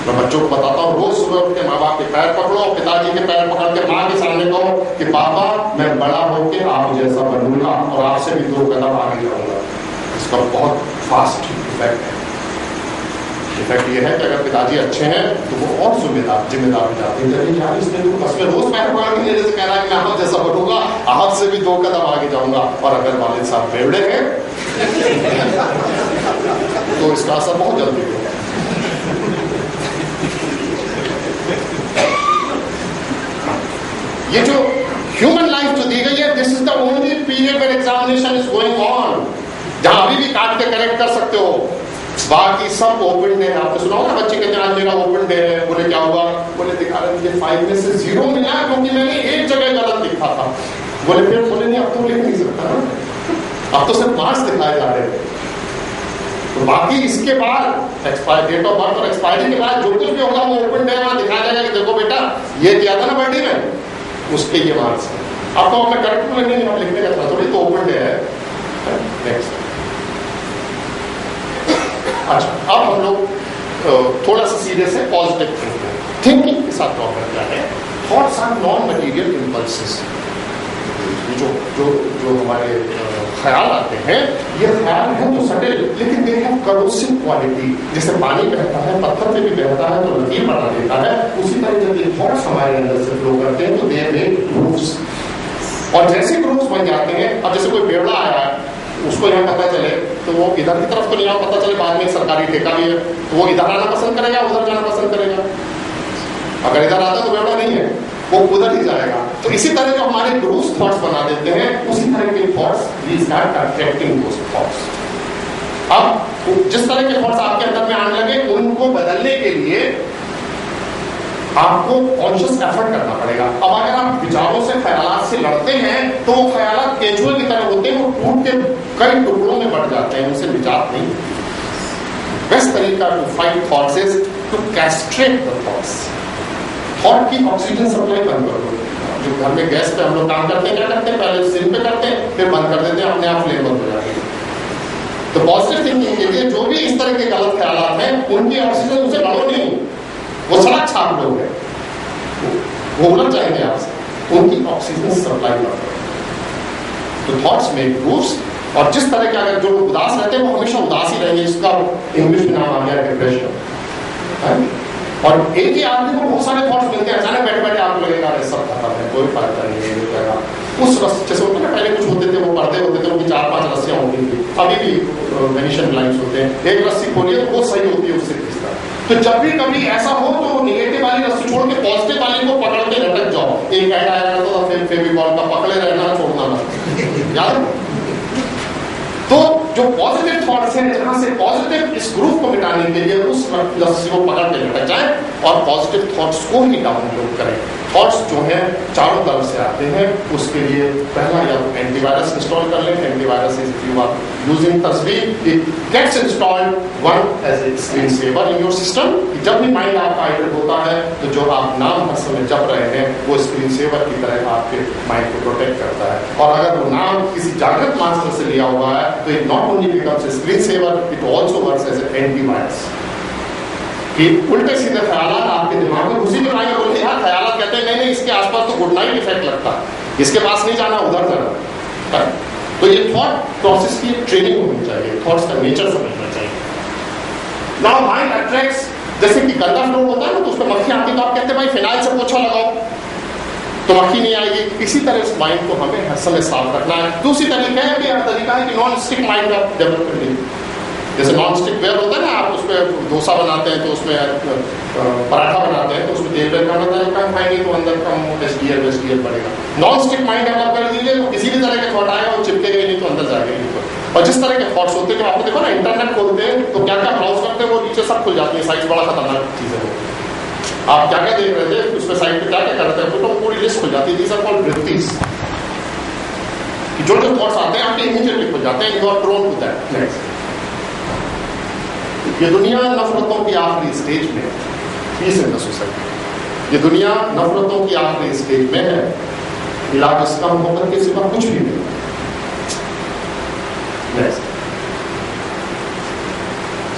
मैं बच्चों को बताता हूँ, रोज सुबह उठ के माँ बाप के पैर पकड़ो, पिताजी के पैर पकड़ के माँ के सामने कहो कि पापा मैं बड़ा होकर आप जैसा बनूंगा और आपसे भी 2 कदम आगे जाऊंगा। इसका बहुत फास्ट इफेक्ट है। इफेक्ट ये है कि अगर पिताजी अच्छे हैं तो वो और जिम्मेदार हो जाते हैं। यार इसने तो बस में रोज पैर पकड़ के मेरे से कह रहा है कि मैं आप जैसा बनूंगा, आपसे भी 2 कदम आगे जाऊंगा। और अगर वालिद साहब बेवड़े हैं तो इसका असर बहुत जल्दी होगा। ये जो ह्यूमन लाइफ जो दी गई है, this is the only period where examination is going on, जहां अभी भी काट के करेक्ट कर सकते हो। बाकी सब ओपन डे है। आपने सुना होगा बच्चे कहते हैं आज मेरा ओपन डे है। बोले क्या हुआ? बोले दिखा रहे मुझे 5 में से 0 मिला क्योंकि मैंने एक जगह गलत लिखा था। बोले फिर? बोले नहीं, अब तो लिख नहीं सकता ना, अब तो सिर्फ मार्क्स दिखाए जा रहे हैं। तो बाकी इसके बाद एक्सपायर डेट ऑफ बर्थ और एक्सपायरी के बाद जो कुछ भी होगा वो ओपन डे वहां दिखाया जाएगा कि देखो बेटा ये किया था ना बर्थडे में, उसके ये मार्क्स है। आपको अपने करेक्ट में नहीं लिखने का था थोड़ी, तो ओपन डे है। नेक्स्ट। अच्छा, अब हम लोग थोड़ा सा सीरियस है पॉजिटिव थिंकिंग के साथ प्रॉब्लम क्या है? Thoughts are non material impulses. जो जो जो हमारे ख्याल आते हैं, ये ख्याल है तो सटल, लेकिन दे हैव करोसिव क्वालिटी। जैसे पानी बहता है, पत्थर पे भी बहता है तो लकीर बना देता है, उसी तरह जब ये थॉट्स हमारे अंदर से फ्लो करते हैं तो दे मेक ग्रूव्स। और जैसे ग्रूव्स बन जाते हैं, अब जैसे कोई बेवड़ा आया है, उसको यहाँ पता चले तो वो इधर की तरफ तो नहीं, पता चले बाद में सरकारी ठेका भी है तो वो इधर आना पसंद करेगा, उधर जाना पसंद करेगा। अगर इधर आता तो बेवड़ा नहीं है, वो उधर ही जाएगा। तो इसी तरह जो हमारे ग्रूव्स थॉट्स बना देते हैं, उसी तरह के thoughts we start attracting those thoughts. अब जिस तरह के थॉट्स आपके अंदर में आने लगे, उनको बदलने के लिए आपको कॉन्शियस एफर्ट करना पड़ेगा। अब अगर आप विचारों से, ख्यालात से लड़ते हैं तो वो ख्यालात केंचुए की तरह होते हैं, वो टूट के कई टुकड़ों में बढ़ जाते हैं, उनसे निजात नहीं। बेस्ट तरीका to fight thoughts is to castrate the thoughts. Thought की ऑक्सीजन सप्लाई बंद कर दो। जो घर में गैस पे हम लोग काम करते हैं, क्या करते हैं? पहले सिम पे करते हैं, फिर बंद कर देते हैं, अपने आप फ्लेम बंद हो जाती है। तो पॉजिटिव थिंकिंग के लिए जो भी इस तरह के गलत ख्यालात हैं, उनकी ऑक्सीजन उनसे लड़ो नहीं, वो सड़क छाप लोग हैं, वो उलट जाएंगे आपसे, उनकी ऑक्सीजन सप्लाई कर दो। तो थॉट्स में ग्रूव्स, और जिस तरह के अगर जो लोग उदास रहते हैं वो हमेशा उदास ही रहेंगे। इसका इंग्लिश में नाम आ गया डिप्रेशन। और एक ही आदमी को बहुत सारे थॉट्स मिलते हैं, अचानक बैठे बैठे आपको लगेगा अरे सब खत्म है, कोई फायदा नहीं है। उस जैसे होते ना, पहले कुछ होते थे वो पर्दे होते थे, उनकी 4-5 रस्सियां होती थी, अभी भी वेनिशन लाइन्स होते हैं, एक रस्सी खोलिए तो वो सही होती है उससे खींचता। तो जब भी कभी ऐसा हो तो निगेटिव वाली रस्सी छोड़ के पॉजिटिव वाली को पकड़ के लटक जाओ। एक ऐड आया करता था, फिर फेविकॉल का पकड़े रहना, छोड़ना ना, याद। तो जो पॉजिटिव थॉट्स हैं, जहां से पॉजिटिव इस ग्रुप को मिटाने के लिए उस रस्सी को पकड़ के लटक जाए और पॉजिटिव थॉट्स को ही डाउनलोड करें। थॉट्स जो हैं चारों तरफ से आते हैं, उसके लिए पहला या एंटीवायरस इंस्टॉल कर लें। Antivirus is if you are using तस्वीर, it gets installed one as a screen saver in your system. जब भी माइंड आपका आइडल होता है तो जो आप नाम हर समय जप रहे हैं वो स्क्रीन सेवर की तरह आपके माइंड को प्रोटेक्ट करता है। और अगर वो नाम किसी जागृत मास्टर से लिया हुआ है तो it not only becomes a screen saver, it also works as a antivirus. कि उल्टे सीधे ख्यालात आपके दिमाग में घुसी तो नहीं, बोलते यार ख्यालात कहते हैं नहीं इसके आसपास तो गुड नाइट इफेक्ट लगता है, इसके पास नहीं जाना, उधर जाना। तो ये थॉट प्रोसेस की ट्रेनिंग होनी चाहिए, थॉट्स का नेचर समझना चाहिए। नाउ माइंड अट्रैक्ट्स, जैसे कि गंदा फ्लोर होता है ना, तो उसमें मक्खी आती तो आप कहते हैं भाई फिनाइल से पोछा लगाओ तो मक्खी नहीं आएगी। इसी तरह इस माइंड को हमें हर समय साफ रखना है। दूसरी तरीका है कि तरीका है कि नॉन स्टिक माइंड आप डेवलप कर लीजिए। जैसे नॉन स्टिक वेयर होता है ना, आप उसमें डोसा बनाते हैं तो उसमें पराठा बनाते हैं तो उसमें तेल वेल कम खाएंगे तो अंदर कम एसडीएल बढ़ेगा। नॉन स्टिक माइंड डेवलप कर दीजिए तो किसी भी तरह के थॉट आएगा वो चिपकेगा नहीं तो अंदर जाएगा नहीं। और जिस तरह के थॉट्स होते हैं, आपको देखो ना इंटरनेट खोलते हैं तो क्या क्या ब्राउज करते हैं वो नीचे सब खुल जाती है, साइज बड़ा खतरनाक चीज है। आप क्या क्या देख रहे थे उसमें साइड पे क्या क्या कर रहे थे तो पूरी लिस्ट खुल जाती है। दीस आर कॉल्ड वृत्तिस। जो जो थॉट्स आते हैं आपके इमीडिएटली खुल जाते हैं, you are prone to that. Next, ये दुनिया नफरतों की आखिरी स्टेज में, पीस इन द सोसाइटी, ये दुनिया नफरतों की आखिरी स्टेज में है। इलाज इसका मोहब्बत के सिवा कुछ भी नहीं। Next,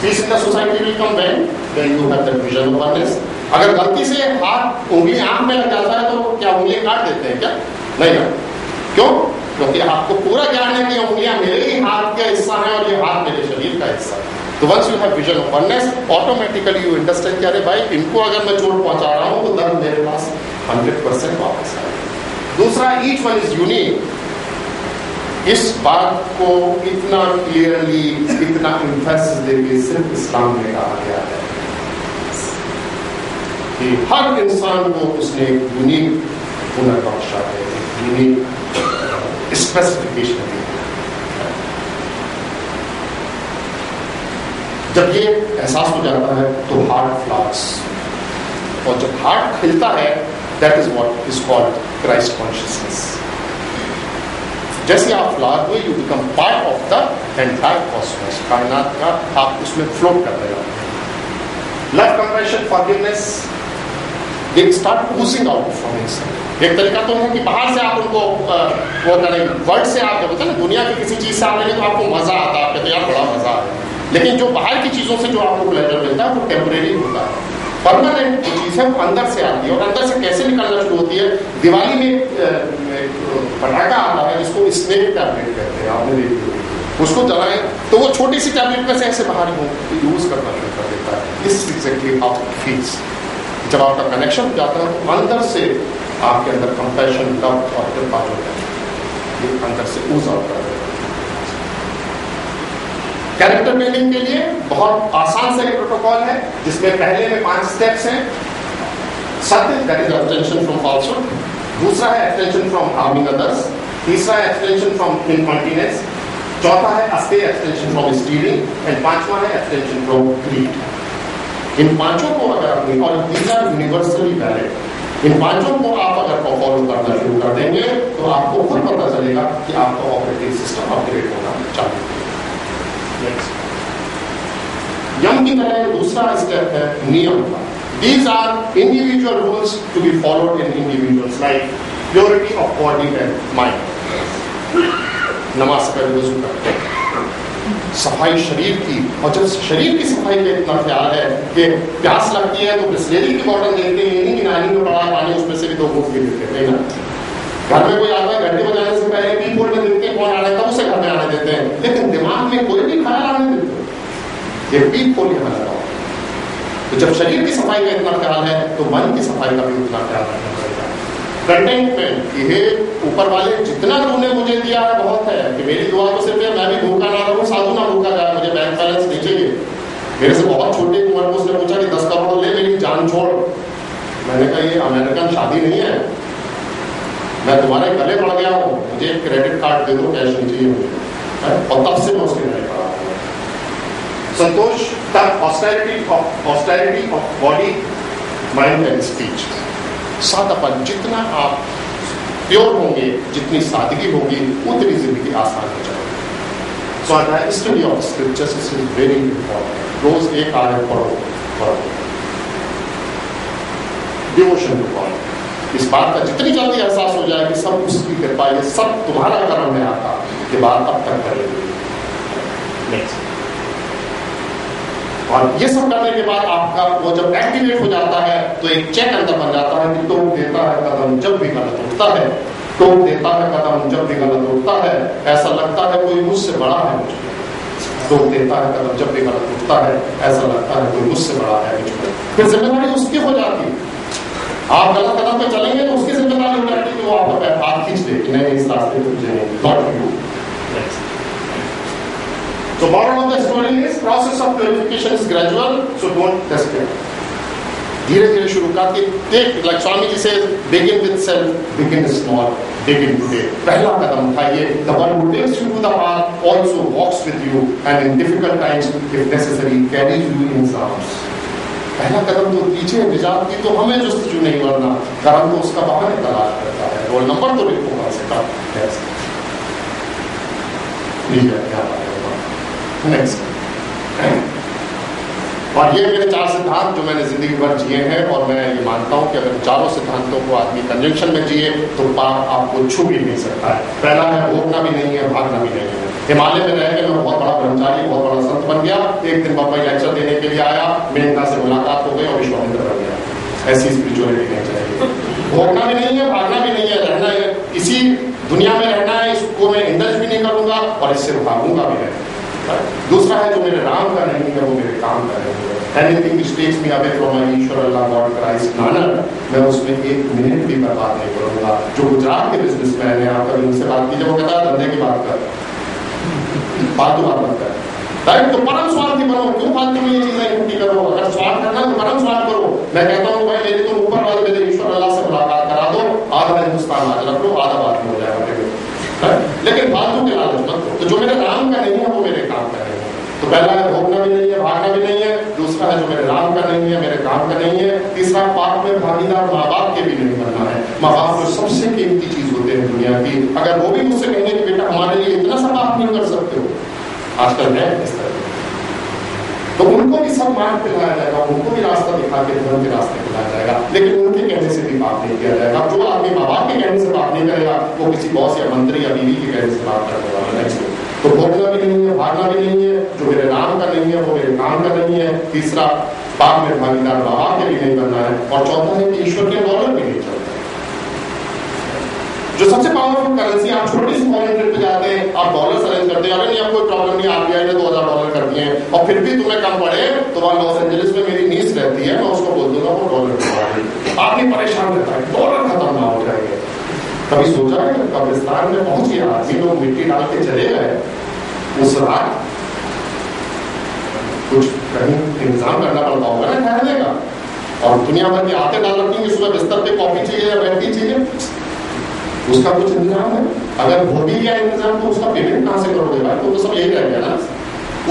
peace in the society will come when when you have that vision of oneness. अगर गलती से हाथ उंगली आंख में लग जाता है तो क्या उंगलियां काट देते हैं क्या? नहीं ना। क्यों? क्योंकि आपको पूरा ज्ञान है कि उंगलियां मेरे ही हाथ का हिस्सा है और ये हाथ मेरे शरीर का हिस्सा है। तो once you have vision of oneness, automatically you understand कि अरे भाई इनको अगर मैं चोट पहुंचा रहा हूं तो दर्द मेरे पास 100% वापस आएगा। दूसरा, ईच वन इज यूनिक। इस बात को इतना क्लियरली, इतना इम्फेसिस देके सिर्फ इस्लाम में कहा गया है कि हर इंसान को उसने यूनिक हुनर बख्शा है, यूनिक स्पेसिफिकेशन दी है। जब ये एहसास हो जाता है तो हार्ट फ्लावर्स, और जब हार्ट खिलता है, that is what is called Christ consciousness. जैसे आप फ्लावर हुए, you become part of the entire Cosmos, कायनात का आप उसमें फ्लोट कर रहे हो। Love, compassion, forgiveness, they start Ojing out from inside. एक तरीका तो है कि बाहर से आप उनको वो करें, वर्ड से आप जब ना दुनिया की किसी चीज से आप लेंगे तो आपको मजा आता है, आप कहते हैं यार बड़ा मजा है। लेकिन जो बाहर की चीजों से जो आपको प्लेजर मिलता है वो टेम्परेरी होता है। परमानेंट जो चीज है वो अंदर से आती है, और अंदर से कैसे निकलना शुरू होती है? दिवाली में पटाखा आता है जिसको स्नेक टैबलेट कहते हैं, आपने देखी, उसको जलाए तो वो छोटी सी टैबलेट में से ऐसे बाहर यूज करना शुरू कर देता है। This is exactly how it feels. जब आपका कनेक्शन हो जाता है तो अंदर से आपके अंदर कंपैशन, लव और कृपा जो है ये अंदर से ऊज आउट कर देता है। कैरेक्टर बिल्डिंग के लिए बहुत आसान सा ये प्रोटोकॉल है, जिसमें पहले में 5 स्टेप्स हैं। सत्य, दैट इज अब्सटेंशन फ्रॉम फॉल्सहुड। दूसरा है एब्सटेंशन फ्रॉम हार्मिंग अदर्स। तीसरा है एब्सटेंशन फ्रॉम इनकॉन्टिनेंस। चौथा है अस्टेय एब्सटेंशन फ्रॉम स्टीलिंग। एंड पांचवा है एब्सटेंशन फ्रॉम ग्रीड। इन पांचों को अगर अपनी, और दीज आर यूनिवर्सली वैलिड, इन पांचों को आप अगर फॉलो करना शुरू कर देंगे तो आपको खुद पता चलेगा कि आपका ऑपरेटिंग सिस्टम अपग्रेड होना चाहिए। यम की तरह दूसरा स्टेप है नियम का। These are individual rules to be followed in individuals, like purity of body and mind. नमाज से पहले वुजू करते हैं, सफाई शरीर की, और जब शरीर की सफाई का इतना ख्याल है कि प्यास लगती है तो बिस्लेरी की बॉटल देखते हैं, नहीं कि नाली में पड़ा पानी उसमें से भी 2 घूंट पी लेते हैं ना। घर में कोई आता है, घंटे बजाने से पहले पी बोलने देते हैं, कौन आ रहा है तब उसे घर में आने देते हैं, लेकिन दिमाग में कोई भी ख्याल आने देते हैं, ये पीप खोल के लगा। तो जब शरीर की सफाई का इतना ख्याल है तो मन की सफाई का भी उतना ख्याल रखना पड़ेगा। कंटेंटमेंट, ये ऊपर वाले जितना तूने मुझे दिया है बहुत है, कि मेरी दुआ तो सिर्फ मैं भी भूखा ना रहूं, साधु ना भूखा जाए, मुझे बैंक बैलेंस नहीं चाहिए। मेरे से बहुत छोटे उम्र में उसने पूछा कि 10 करोड़ ले, मेरी जान छोड़। मैंने कहा ये अमेरिकन शादी नहीं है, मैं तुम्हारे गले पड़ गया हूँ, मुझे एक क्रेडिट कार्ड दे दो, कैश नहीं चाहिए मुझे। और तब से मैं उसके गले पड़ा। संतोष तक austerity of body, mind and speech. सादापन, जितना आप प्योर होंगे, जितनी सादगी होगी, उतनी जिंदगी आसान हो जाएगी। So the study of scriptures is very important. रोज एक आयत पढ़ो। डिवोशन टू गॉड, इस बात का जितनी जल्दी एहसास हो जाए कि सब उसकी कृपा, ये सब तुम्हारा कर्म में आता, ये बात अब तक करेगी। नेक्स्ट, और ये सब करने के बाद आपका वो जब एक्टिवेट हो जाता है तो एक चेक अंदर बन जाता है कि टोक देता है कदम जब भी गलत उठता है, टोक देता है कदम जब भी गलत उठता है, ऐसा लगता है कोई मुझसे बड़ा है मुझ में। टोक देता है कदम जब भी गलत उठता है, ऐसा लगता है कोई मुझसे बड़ा है मुझ में। फिर जिम्मेदारी उसकी हो जाती है। आप गलत कदम पे चलेंगे तो उसकी जिम्मेदारी हो जाती है कि वो आपका हाथ खींच दे कि नहीं इस रास्ते पे मुझे not you. So moral of the story is process of purification is gradual, so don't despair. धीरे धीरे शुरू करके take, like स्वामी जी से begin with self, begin small, begin today. पहला कदम उठाइए. The one who takes you to the path also walks with you and in difficult times, if necessary, carries you in his arms. पहला कदम तो कीजिए, निजात की तो हमें जस्तजू नहीं वरना कर्म तो उसका बहाने तलाश करता है। रोल नंबर तो लिखो कम से कम। लीजिए क्या बात है। नेक्स्ट, और ये मेरे 4 सिद्धांत जो मैंने जिंदगी भर जिए हैं, और मैं ये मानता हूं कि अगर चारों सिद्धांतों को आदमी कंजंक्शन में जिए तो पाप आपको छू भी नहीं सकता है। पहला है भोगना भी नहीं है, भागना भी नहीं है। हिमालय में रह के मैं बहुत बड़ा ब्रह्मचारी, बहुत बड़ा संत बन गया। एक दिन बम्बई लेक्चर देने के लिए आया, मेनका से मुलाकात हो गई और विश्वामित्र बन गया। ऐसी स्पिरिचुअलिटी नहीं चाहिए। भोगना भी नहीं है, भागना भी नहीं है, रहना है इसी दुनिया में रहना है, इसको मैं इंडल्ज भी नहीं करूंगा और इससे भागूंगा भी नहीं। दूसरा है जो मेरे राम का नहीं है वो मेरे काम का नहीं है। Anything which takes me away from my ईश्वर अल्लाह गॉड क्राइस्ट नानक, मैं उसमें एक मिनट भी बर्बाद नहीं करूंगा। जो गुजरात के बिजनेसमैन है, आप कभी उनसे बात कीजिए, वो कहता है धंधे की बात कर, फालतू बात मत कर। राइट, तो परम स्वार्थी बनो, क्यों फालतू में ये चीजें इकट्ठी करो? अगर स्वार्थ करना तो परम स्वार्थ करो। मैं कहता हूँ भाई मेरी तो ऊपर वाले मेरे ईश्वर अल्लाह से मुलाकात करा दो, आधा हिंदुस्तान आज रख लो, आधा बात हो जाएगा। लेकिन फालतू के लालच मत करो। तो जो मेरे राम का नहीं है वो मेरे काम का नहीं है। तो पहला है भोगना भी नहीं है, भागना भी नहीं है। दूसरा है जो मेरे राम का नहीं है, मेरे काम का नहीं है। तीसरा पाप में भागीदार माँ बाप के भी नहीं बनना है। माँ बाप जो सबसे कीमती चीज होते हैं दुनिया की, अगर वो भी मुझसे कहेंगे कि बेटा हमारे लिए इतना सा पाप नहीं कर सकते हो, आजकल है इस तरह, तो उनको भी सब मार्ग दिलाया जाएगा, उनको भी रास्ता दिखा के धर्म के रास्ते दिलाया जाएगा। लेकिन उनके कहने से भी पाप नहीं किया जाएगा। जो आदमी माँ बाप के कहने से पाप नहीं करेगा वो किसी बॉस या मंत्री या बीवी के कहने से पाप करने वाला नहीं। तो भोगना भी नहीं है, भागना भी नहीं है। जो मेरे राम का नहीं है वो मेरे काम का नहीं है। तीसरा, पाप में भागीदार माँ बाप के भी नहीं बनना है। और चौथा है कि ईश्वर के डॉलर भी नहीं चलता। जो सबसे पावरफुल करेंसी, आप छोटी सी फॉरेन ट्रिप पे जाते हैं, आप डॉलर अरेंज करते हैं, अगर नहीं आपको कोई प्रॉब्लम नहीं, आरबीआई ने $2000 कर दिए हैं और फिर भी तुम्हें कम पड़े, तो वहां लॉस एंजलिस में मेरी नीस रहती है, मैं उसको बोल दूंगा वो $, आदमी परेशान रहता है, डॉलर खत्म ना हो जाएंगे। कभी सोचा है कब्रिस्तान में पहुंच गया आदमी, लोग मिट्टी डाल के चले गए, उस रात कुछ कहीं इंतजाम करना पड़ता होगा ना ठहरने का, और दुनिया भर के आते डाल रखेंगे, सुबह बिस्तर पे कॉफी चाहिए या बैठी चाहिए, उसका कुछ इंतजाम है। अगर हो भी गया इंतजाम तो उसका पेमेंट कहां से करोगे भाई? तो सब यही रह गया ना।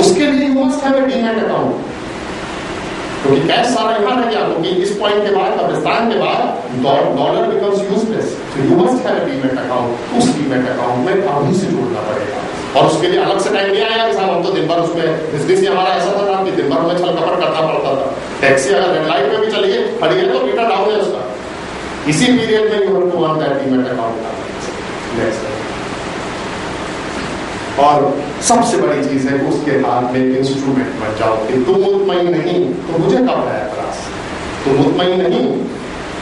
उसके लिए you must have a demat account, क्योंकि कैश सारा यहाँ रह गया। क्योंकि इस पॉइंट के बाद, कब्रिस्तान के बाद dollar becomes useless, so you must have a demat account. उस डीमैट अकाउंट में अभी से जोड़ना पड़ेगा, और उसके लिए अलग से टाइम नहीं आया कि साहब हम तो दिन भर उसमें बिजनेस ही हमारा ऐसा था कि दिन भर में छल कपट करना पड़ता था। टैक्सी अगर रेड लाइट में भी चलिए खड़ी है तो मीटर डाउन है उसका, इसी पीरियड में you have to want that demat account. और सबसे बड़ी चीज है उसके हाथ में इंस्ट्रूमेंट बन जाओ कि तुम मुतमईन नहीं तो मुझे कब है ऐतराज, तुम मुतमईन नहीं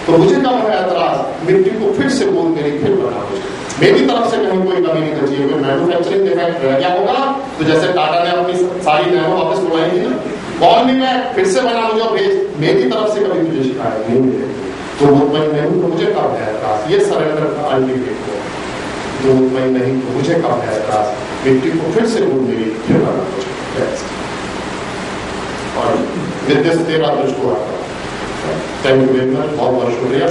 तो मुझे कब है ऐतराज। मिट्टी को फिर से बोल मेरी फिर बना मुझे, मेरी तरफ से कहीं कोई कमी नहीं बची है। मैन्युफैक्चरिंग डिफेक्ट रह गया होगा तो जैसे टाटा ने अपनी सारी नैनो वापस बुलाई थी ना, कॉल मी बैक, फिर से बना मुझे भेज, मेरी तरफ से कभी मुझे शिकायत नहीं मिलेगी। तो मुतमईन नहीं तो मुझे कब है ऐतराज, ये सरेंडर का अल्टीमेट है। जो मुतमईन नहीं तो मुझे कब है ऐतराज, मिट्टी को फिर से बोल मेरी फिर बना मुझे। और विद्या से तेरा दृष्टि हुआ। थैंक यू वेरी मच, बहुत बहुत शुक्रिया।